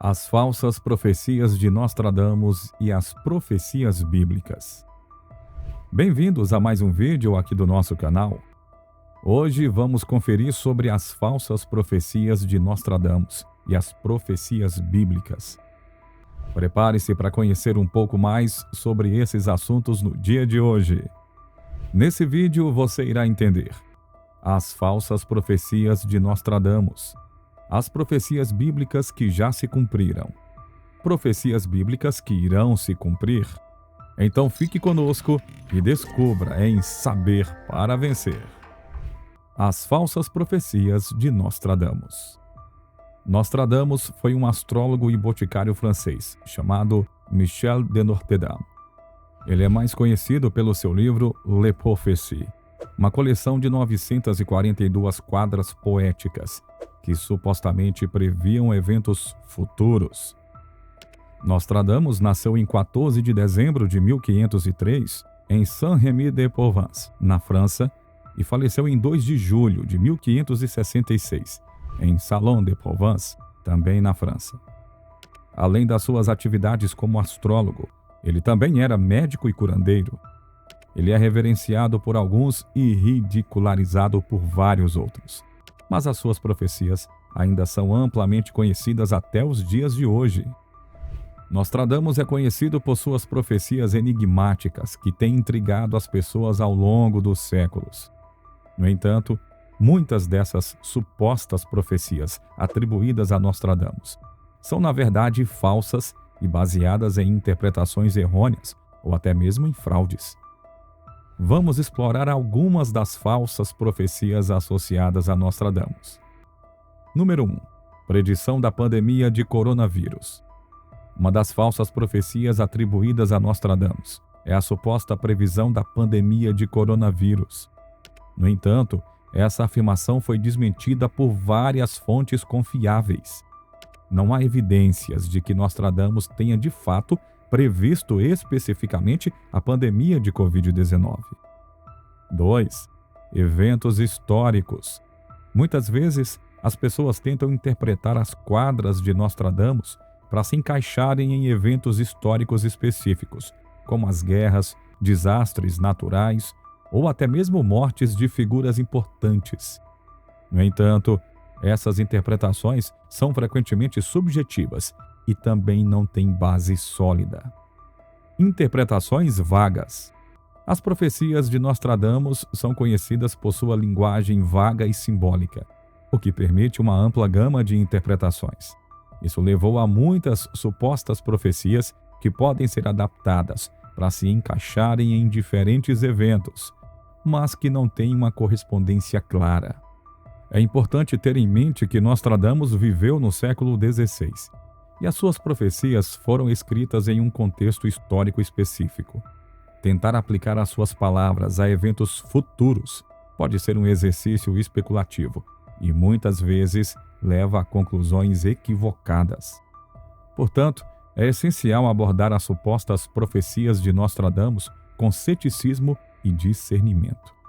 As falsas profecias de Nostradamus e as profecias bíblicas. Bem-vindos a mais um vídeo aqui do nosso canal. Hoje vamos conferir sobre as falsas profecias de Nostradamus e as profecias bíblicas. Prepare-se para conhecer um pouco mais sobre esses assuntos no dia de hoje. Nesse vídeo você irá entender as falsas profecias de Nostradamus, as profecias bíblicas que já se cumpriram, profecias bíblicas que irão se cumprir. Então fique conosco e descubra em Saber para Vencer. As falsas profecias de Nostradamus. Nostradamus foi um astrólogo e boticário francês chamado Michel de Notre-Dame. Ele é mais conhecido pelo seu livro Les Prophéties, uma coleção de 942 quadras poéticas que supostamente previam eventos futuros. Nostradamus nasceu em 14 de dezembro de 1503 em Saint-Rémy-de-Provence, na França, e faleceu em 2 de julho de 1566 em Salon de Provence, também na França. Além das suas atividades como astrólogo, ele também era médico e curandeiro. Ele é reverenciado por alguns e ridicularizado por vários outros. Mas as suas profecias ainda são amplamente conhecidas até os dias de hoje. Nostradamus é conhecido por suas profecias enigmáticas que têm intrigado as pessoas ao longo dos séculos. No entanto, muitas dessas supostas profecias atribuídas a Nostradamus são, na verdade, falsas e baseadas em interpretações errôneas ou até mesmo em fraudes. Vamos explorar algumas das falsas profecias associadas a Nostradamus. Número 1. Predição da pandemia de coronavírus. Uma das falsas profecias atribuídas a Nostradamus é a suposta previsão da pandemia de coronavírus. No entanto, essa afirmação foi desmentida por várias fontes confiáveis. Não há evidências de que Nostradamus tenha de fato previsto especificamente a pandemia de Covid-19. 2. Eventos históricos. Muitas vezes, as pessoas tentam interpretar as quadras de Nostradamus para se encaixarem em eventos históricos específicos, como as guerras, desastres naturais ou até mesmo mortes de figuras importantes. No entanto, essas interpretações são frequentemente subjetivas e também não têm base sólida. Interpretações vagas. As profecias de Nostradamus são conhecidas por sua linguagem vaga e simbólica, o que permite uma ampla gama de interpretações. Isso levou a muitas supostas profecias que podem ser adaptadas para se encaixarem em diferentes eventos, mas que não têm uma correspondência clara. É importante ter em mente que Nostradamus viveu no século XVI, e as suas profecias foram escritas em um contexto histórico específico. Tentar aplicar as suas palavras a eventos futuros pode ser um exercício especulativo e muitas vezes leva a conclusões equivocadas. Portanto, é essencial abordar as supostas profecias de Nostradamus com ceticismo e discernimento.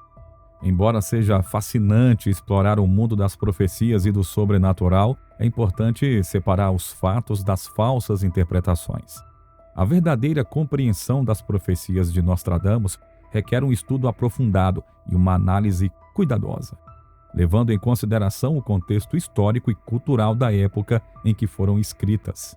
Embora seja fascinante explorar o mundo das profecias e do sobrenatural, é importante separar os fatos das falsas interpretações. A verdadeira compreensão das profecias de Nostradamus requer um estudo aprofundado e uma análise cuidadosa, levando em consideração o contexto histórico e cultural da época em que foram escritas.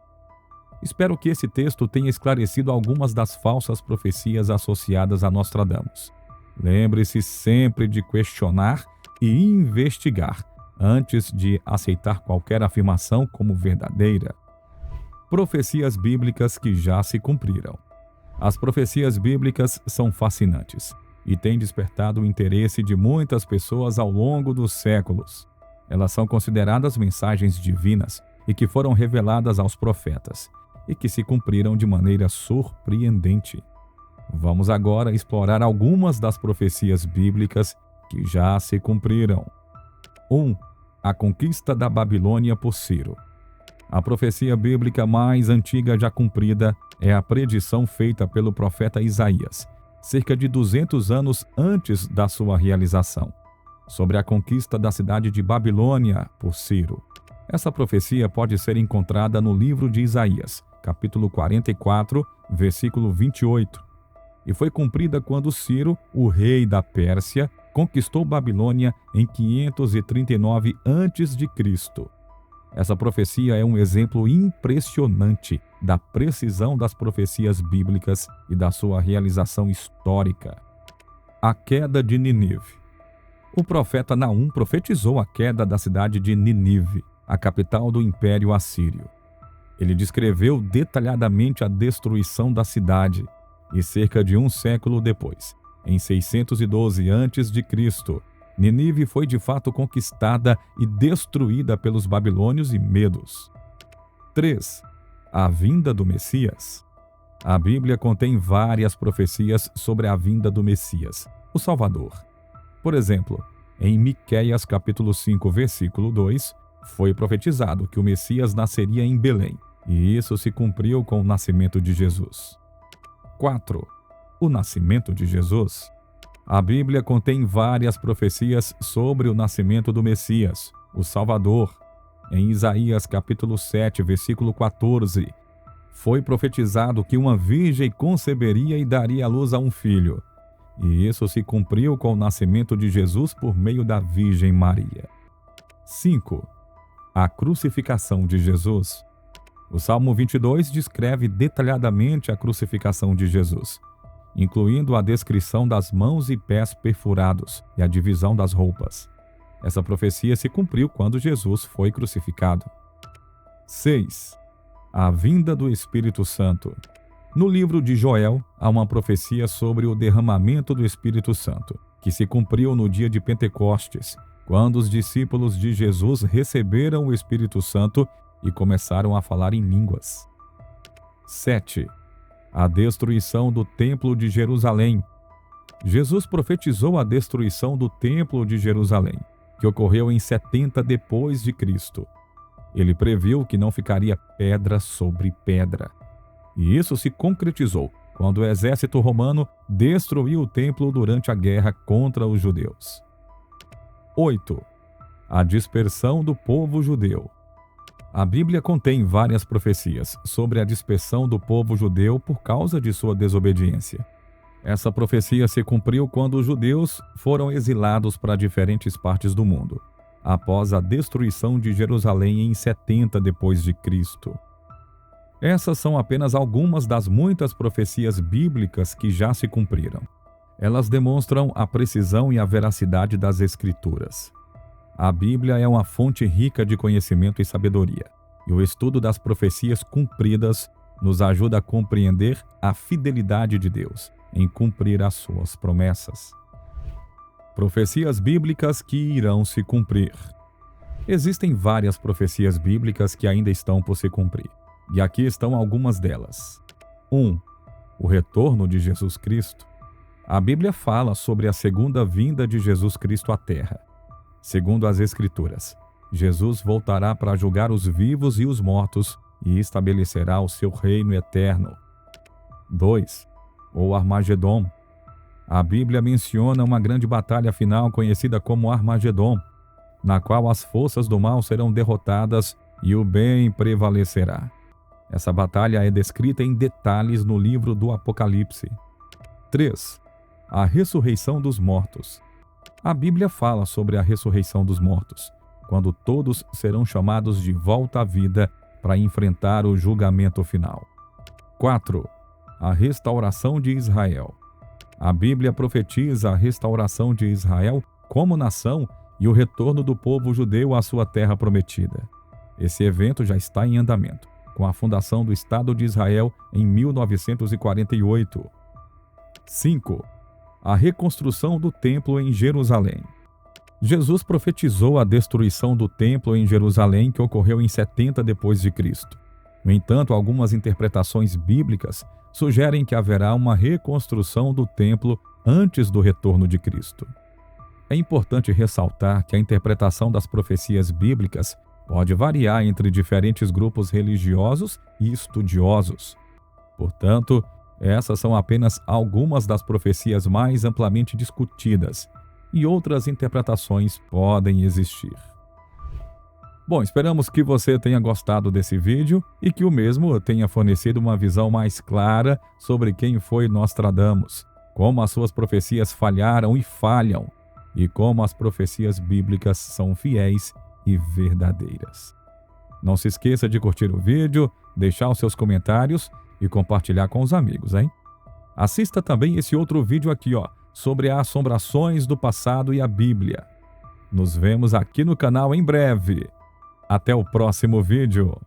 Espero que esse texto tenha esclarecido algumas das falsas profecias associadas a Nostradamus. Lembre-se sempre de questionar e investigar antes de aceitar qualquer afirmação como verdadeira. Profecias bíblicas que já se cumpriram. As profecias bíblicas são fascinantes e têm despertado o interesse de muitas pessoas ao longo dos séculos. Elas são consideradas mensagens divinas e que foram reveladas aos profetas e que se cumpriram de maneira surpreendente. Vamos agora explorar algumas das profecias bíblicas que já se cumpriram. 1. A conquista da Babilônia por Ciro. A profecia bíblica mais antiga já cumprida é a predição feita pelo profeta Isaías, cerca de 200 anos antes da sua realização, sobre a conquista da cidade de Babilônia por Ciro. Essa profecia pode ser encontrada no livro de Isaías, capítulo 44, versículo 28, e foi cumprida quando Ciro, o rei da Pérsia, conquistou Babilônia em 539 a.C. Essa profecia é um exemplo impressionante da precisão das profecias bíblicas e da sua realização histórica. A queda de Nínive. O profeta Naum profetizou a queda da cidade de Nínive, a capital do Império Assírio. Ele descreveu detalhadamente a destruição da cidade e cerca de um século depois, em 612 a.C., Nínive foi de fato conquistada e destruída pelos babilônios e medos. 3. A vinda do Messias. A Bíblia contém várias profecias sobre a vinda do Messias, o Salvador. Por exemplo, em Miqueias capítulo 5, versículo 2, foi profetizado que o Messias nasceria em Belém, e isso se cumpriu com o nascimento de Jesus. 4. O nascimento de Jesus. A Bíblia contém várias profecias sobre o nascimento do Messias, o Salvador. Em Isaías capítulo 7, versículo 14, foi profetizado que uma virgem conceberia e daria à luz a um filho. E isso se cumpriu com o nascimento de Jesus por meio da Virgem Maria. 5. A crucificação de Jesus. O Salmo 22 descreve detalhadamente a crucificação de Jesus, incluindo a descrição das mãos e pés perfurados e a divisão das roupas. Essa profecia se cumpriu quando Jesus foi crucificado. 6. A vinda do Espírito Santo. No livro de Joel, há uma profecia sobre o derramamento do Espírito Santo, que se cumpriu no dia de Pentecostes, quando os discípulos de Jesus receberam o Espírito Santo e começaram a falar em línguas. 7. A destruição do Templo de Jerusalém. Jesus profetizou a destruição do Templo de Jerusalém, que ocorreu em 70 depois de Cristo. Ele previu que não ficaria pedra sobre pedra. E isso se concretizou quando o exército romano destruiu o templo durante a guerra contra os judeus. 8. A dispersão do povo judeu. A Bíblia contém várias profecias sobre a dispersão do povo judeu por causa de sua desobediência. Essa profecia se cumpriu quando os judeus foram exilados para diferentes partes do mundo, após a destruição de Jerusalém em 70 depois de Cristo. Essas são apenas algumas das muitas profecias bíblicas que já se cumpriram. Elas demonstram a precisão e a veracidade das Escrituras. A Bíblia é uma fonte rica de conhecimento e sabedoria, e o estudo das profecias cumpridas nos ajuda a compreender a fidelidade de Deus em cumprir as suas promessas. Profecias bíblicas que irão se cumprir. Existem várias profecias bíblicas que ainda estão por se cumprir, e aqui estão algumas delas. 1. O retorno de Jesus Cristo. A Bíblia fala sobre a segunda vinda de Jesus Cristo à Terra. Segundo as Escrituras, Jesus voltará para julgar os vivos e os mortos e estabelecerá o seu reino eterno. 2. O Armagedom. A Bíblia menciona uma grande batalha final conhecida como Armagedom, na qual as forças do mal serão derrotadas e o bem prevalecerá. Essa batalha é descrita em detalhes no livro do Apocalipse. 3. A ressurreição dos mortos. A Bíblia fala sobre a ressurreição dos mortos, quando todos serão chamados de volta à vida para enfrentar o julgamento final. 4. A restauração de Israel. A Bíblia profetiza a restauração de Israel como nação e o retorno do povo judeu à sua terra prometida. Esse evento já está em andamento, com a fundação do Estado de Israel em 1948. 5. A reconstrução do templo em Jerusalém. Jesus profetizou a destruição do templo em Jerusalém que ocorreu em 70 depois de Cristo. No entanto, algumas interpretações bíblicas sugerem que haverá uma reconstrução do templo antes do retorno de Cristo. É importante ressaltar que a interpretação das profecias bíblicas pode variar entre diferentes grupos religiosos e estudiosos. Portanto, essas são apenas algumas das profecias mais amplamente discutidas, e outras interpretações podem existir. Bom, esperamos que você tenha gostado desse vídeo e que o mesmo tenha fornecido uma visão mais clara sobre quem foi Nostradamus, como as suas profecias falharam e falham, e como as profecias bíblicas são fiéis e verdadeiras. Não se esqueça de curtir o vídeo, deixar os seus comentários e compartilhar com os amigos, hein? Assista também esse outro vídeo aqui, sobre as assombrações do passado e a Bíblia. Nos vemos aqui no canal em breve. Até o próximo vídeo.